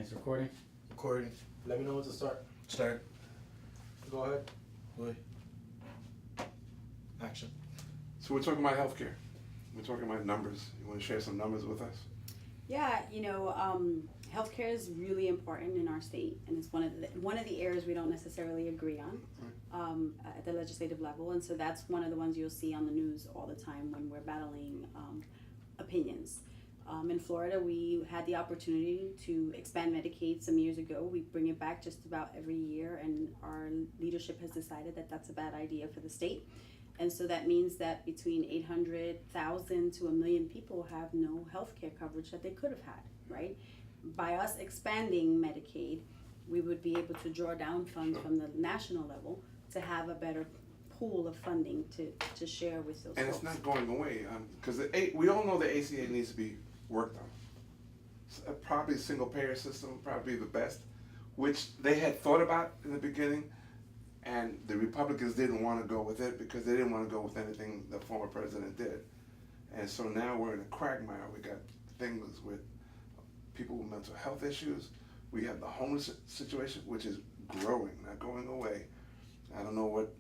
Nice recording. Recording. Let me know when to start. Start. Go ahead. Boy. Action. So we're talking about healthcare. We're talking about numbers. You want to share some numbers with us? Yeah, healthcare is really important in our state, and it's one of the areas we don't necessarily agree on at the legislative level, and so that's one of the ones you'll see on the news all the time when we're battling opinions. In Florida, we had the opportunity to expand Medicaid some years ago. We bring it back just about every year, and our leadership has decided that that's a bad idea for the state. And so that means that between 800,000 to 1 million people have no health care coverage that they could have had, right? By us expanding Medicaid, we would be able to draw down funds from the national level to have a better pool of funding to share with those And folks. it's not going away, because we all know the ACA needs to be worked on. Probably single payer system, probably the best, which they had thought about in the beginning, and the Republicans didn't want to go with it because they didn't want to go with anything the former president did. And so now we're in a quagmire. We got things with people with mental health issues. We have the homeless situation, which is growing, not going away. I don't know what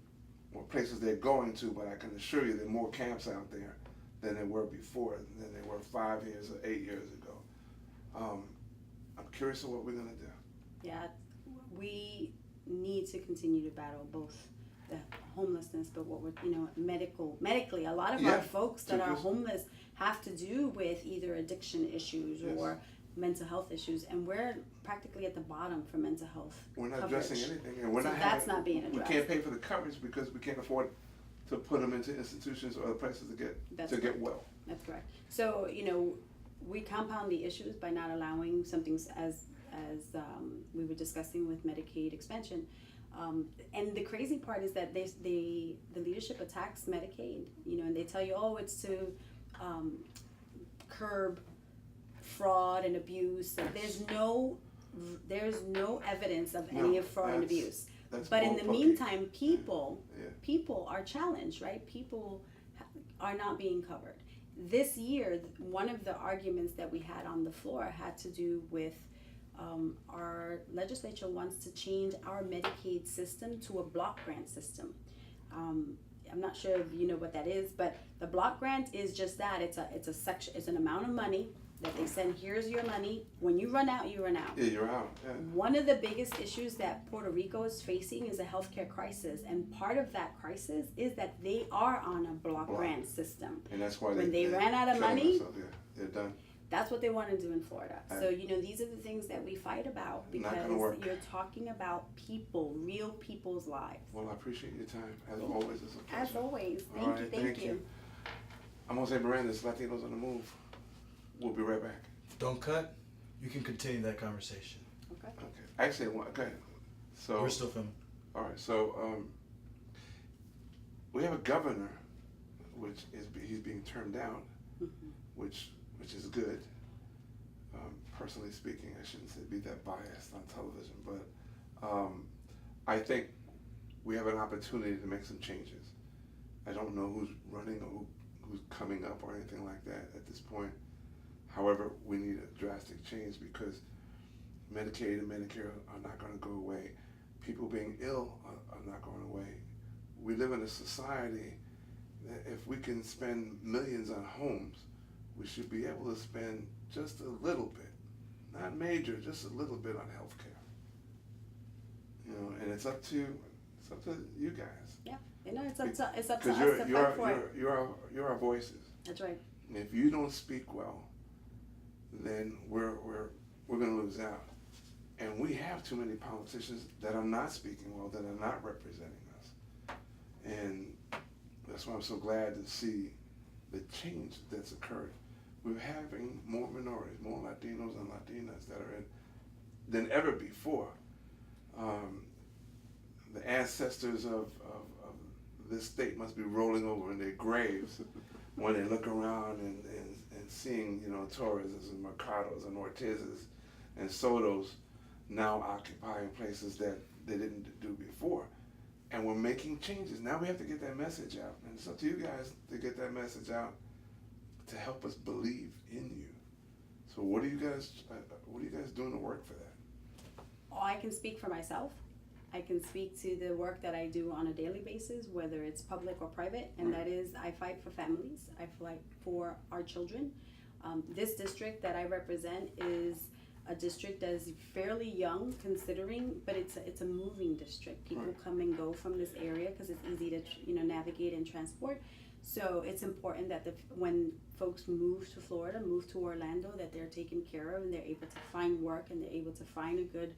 places they're going to, but I can assure you there are more camps out there than there were before, than there were 5 years or 8 years ago. I'm curious of what we're gonna do. Yeah, we need to continue to battle both the homelessness, but what we're, medically, a lot of our folks that are homeless have to do with either addiction issues or mental health issues, and we're practically at the bottom for mental health We're not coverage. addressing anything, and we're So not that's not being we addressed. can't pay for the coverage because we can't afford to put them into institutions or other places to get well. That's correct. So, we compound the issues by not allowing something as we were discussing with Medicaid expansion. And the crazy part is that the leadership attacks Medicaid, and they tell you, oh, it's to curb fraud and abuse. There's no evidence of any of fraud and abuse. But in the meantime, people are challenged, right? People are not being covered. This year, one of the arguments that we had on the floor had to do with our legislature wants to change our Medicaid system to a block grant system. I'm not sure if you know what that is, but the block grant is just that. It's an amount of money that they send. Here's your money. When you run out, you run out. Yeah, you're out. Yeah. One of the biggest issues that Puerto Rico is facing is a healthcare crisis, and part of that crisis is that they are on a block grant system. And that's why when they ran out of money, they're done. That's what they want to do in Florida. So, these are the things that we fight about because you're talking about people, real people's lives. Well, I appreciate your time. As always, it's a pleasure. As always. Thank you. I'm Jose Miranda, Latinos on the Move. We'll be right back. Don't cut. You can continue that conversation. Okay. Actually, okay. So we're still filming. All right. So we have a governor, he's being turned down, which is good. Personally speaking, I shouldn't be that biased on television, but I think we have an opportunity to make some changes. I don't know who's running or who's coming up or anything like that at this point. However, we need a drastic change because Medicaid and Medicare are not going to go away. People being ill are not going away. We live in a society that if we can spend millions on homes, we should be able to spend just a little bit, not major, just a little bit on health care. And it's up to you guys. Yeah, it's up to us to Because fight for it. you're our voices. That's right. And if you don't speak well, then we're going to lose out. And we have too many politicians that are not speaking well, that are not representing us. And that's why I'm so glad to see the change that's occurred. We're having more minorities, more Latinos and Latinas that are in than ever before. The ancestors of this state must be rolling over in their graves when they look around and seeing, Torres and Mercados and Ortizes and Sotos now occupying places that they didn't do before. And we're making changes. Now we have to get that message out. And it's up to you guys to get that message out to help us believe in you So what are you guys doing to work for that? Oh, I can speak for myself. I can speak to the work that I do on a daily basis, whether it's public or private, and that is I fight for families. I fight for our children. This district that I represent is a district that is fairly young considering, but it's a moving district. People come and go from this area because it's easy to navigate and transport. So it's important that when folks move to Florida, move to Orlando, that they're taken care of and they're able to find work and they're able to find a good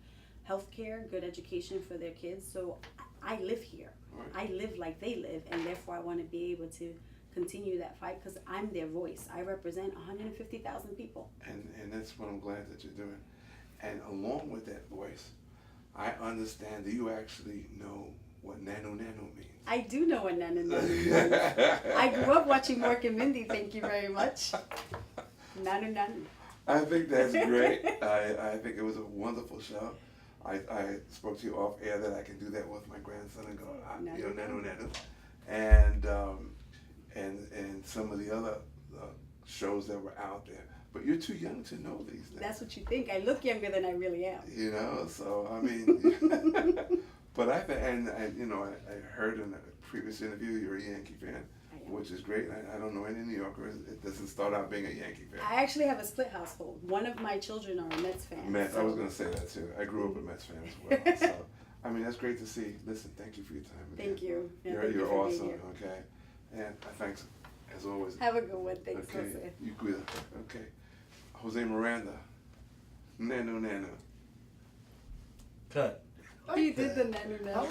healthcare, good education for their kids. So I live here. I live like they live, and therefore I want to be able to continue that fight because I'm their voice. I represent 150,000 people. And that's what I'm glad that you're doing. And along with that voice, I understand that you actually know what nano means. I do know what nano means. I grew up watching Mork and Mindy, thank you very much. Nano. I think that's great. I think it was a wonderful show. I spoke to you off air that I can do that with my grandson and go, nano. And some of the other shows that were out there. But you're too young to know these things. That's what you think. I look younger than I really am. So I mean, but I heard in a previous interview you're a Yankee fan, which is great. I don't know any New Yorkers. It doesn't start out being a Yankee fan. I actually have a split household. One of my children are a Mets fan. Mets. I was going to say that too. I grew up a Mets fan as well. So I mean, that's great to see. Listen, thank you for your time. Again. Thank you. Yeah, you're awesome. Okay, and thanks as always. Have a good one. Thanks, okay. Jose. You good? Okay. Jose Miranda. Nano. Cut. You did the nano.